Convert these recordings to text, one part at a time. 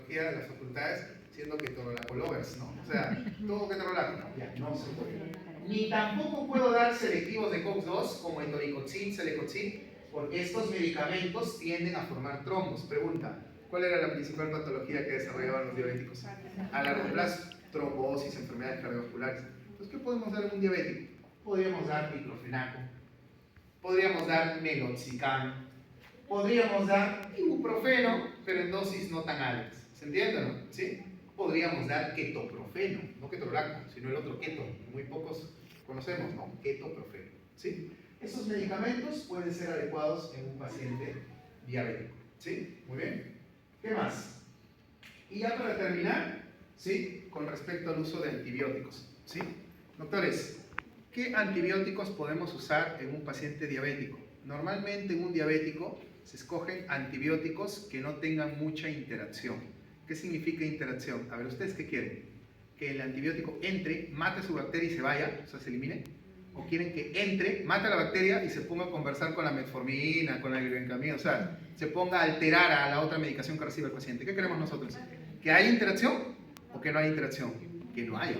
patología de las facultades, siendo ketorolaco-lovers, ¿no? O sea, todo ketorolaco, no, ya, no se puede. Ni tampoco puedo dar selectivos de COX-2 como etoricoxin, celecoxib, porque estos medicamentos tienden a formar trombos. Pregunta, ¿cuál era la principal patología que desarrollaban los diabéticos? A largo plazo, trombosis, enfermedades cardiovasculares. Entonces, ¿qué podemos dar en un diabético? Podríamos dar diclofenaco, podríamos dar meloxicam, podríamos dar ibuprofeno, pero en dosis no tan altas. ¿Se entiende, no? ¿Sí? Podríamos dar ketoprofeno, no ketorolaco, sino el otro keto, que muy pocos conocemos, ¿no? Ketoprofeno, ¿sí? Esos medicamentos pueden ser adecuados en un paciente diabético, ¿sí? Muy bien. ¿Qué más? Y ya para terminar, ¿sí? Con respecto al uso de antibióticos, ¿sí? Doctores, ¿qué antibióticos podemos usar en un paciente diabético? Normalmente en un diabético se escogen antibióticos que no tengan mucha interacción. ¿Qué significa interacción? A ver, ¿ustedes qué quieren? ¿Que el antibiótico entre, mate su bacteria y se vaya, o sea, se elimine? ¿O quieren que entre, mate a la bacteria y se ponga a conversar con la metformina, con la glibenclamida, o sea, se ponga a alterar a la otra medicación que recibe el paciente? ¿Qué queremos nosotros? ¿Que haya interacción o que no haya interacción? Que no haya.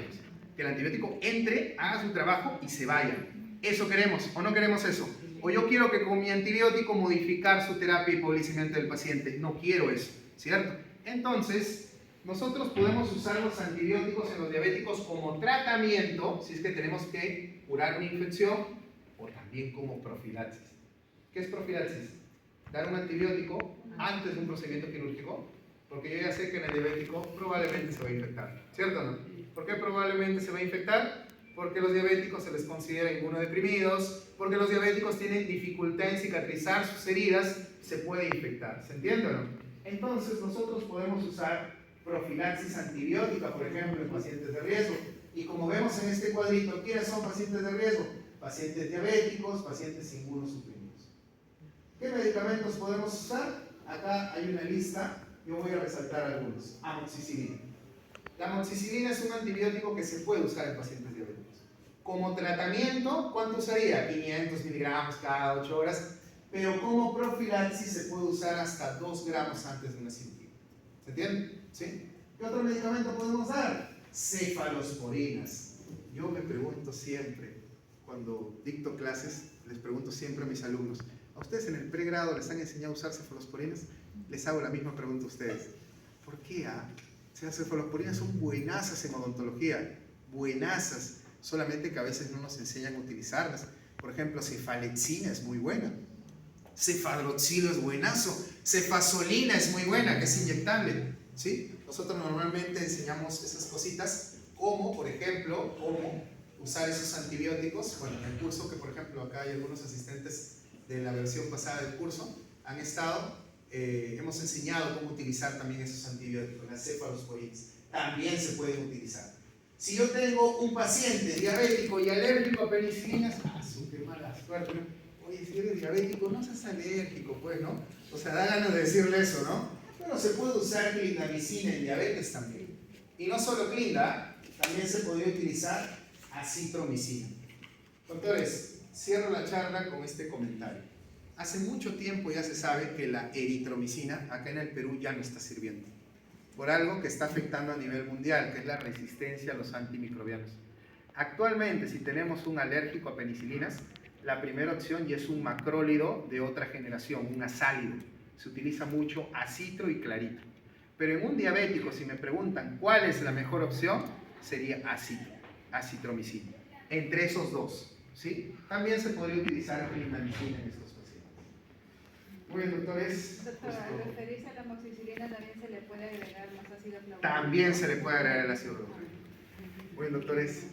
Que el antibiótico entre, haga su trabajo y se vaya. ¿Eso queremos o no queremos eso? O yo quiero que con mi antibiótico modificar su terapia hipoglicemiante del paciente. No quiero eso, ¿cierto? Entonces, nosotros podemos usar los antibióticos en los diabéticos como tratamiento, si es que tenemos que curar una infección, o también como profilaxis. ¿Qué es profilaxis? Dar un antibiótico antes de un procedimiento quirúrgico, porque yo ya sé que en el diabético probablemente se va a infectar, ¿cierto o no? ¿Por qué probablemente se va a infectar? Porque los diabéticos se les considera inmunodeprimidos, porque los diabéticos tienen dificultad en cicatrizar sus heridas, se puede infectar, ¿se entiende o no? Entonces nosotros podemos usar profilaxis antibiótica, por ejemplo, en pacientes de riesgo. Y como vemos en este cuadrito, ¿quiénes son pacientes de riesgo? Pacientes diabéticos, pacientes inmunosuprimidos. ¿Qué medicamentos podemos usar? Acá hay una lista, yo voy a resaltar algunos. Amoxicilina. La amoxicilina es un antibiótico que se puede usar en pacientes diabéticos. Como tratamiento, ¿cuánto usaría? 500 miligramos cada 8 horas. Pero como profilaxis se puede usar hasta 2 gramos antes de una cirugía. ¿Se entiende? ¿Sí? ¿Qué otro medicamento podemos dar? Cefalosporinas. Yo me pregunto siempre, cuando dicto clases, les pregunto siempre a mis alumnos, ¿a ustedes en el pregrado les han enseñado a usar cefalosporinas? Les hago la misma pregunta a ustedes. ¿Por qué? O sea, cefalosporinas son buenazas en odontología, buenazas, solamente que a veces no nos enseñan a utilizarlas. Por ejemplo, cefalexina es muy buena. Cefadroxilo es buenazo, cefazolina es muy buena, que es inyectable, ¿sí? Nosotros normalmente enseñamos esas cositas, como por ejemplo, cómo usar esos antibióticos. Bueno, en el curso, que por ejemplo acá hay algunos asistentes de la versión pasada del curso, han estado, hemos enseñado cómo utilizar también esos antibióticos, las cefalosporinas, también se pueden utilizar. Si yo tengo un paciente diabético y alérgico a penicilinas, qué mala suerte, ¿no? Oye, si eres diabético, no seas alérgico, pues, ¿no? O sea, da ganas de decirle eso, ¿no? Pero se puede usar clindamicina en diabetes también. Y no solo clinda, también se podría utilizar acitromicina. Doctores, cierro la charla con este comentario. Hace mucho tiempo ya se sabe que la eritromicina acá en el Perú ya no está sirviendo, por algo que está afectando a nivel mundial, que es la resistencia a los antimicrobianos. Actualmente, si tenemos un alérgico a penicilinas, la primera opción ya es un macrólido de otra generación, un azálido. Se utiliza mucho acitro y clarito. Pero en un diabético, si me preguntan cuál es la mejor opción, sería acitro, acitromicina. Entre esos dos, ¿sí? También se podría utilizar clindamicina en estos pacientes. Muy bien, doctores. Doctora, al referirse a la amoxicilina también se le puede agregar más ácido flavólico. También se le puede agregar el ácido flavólico. Muy bien, doctores.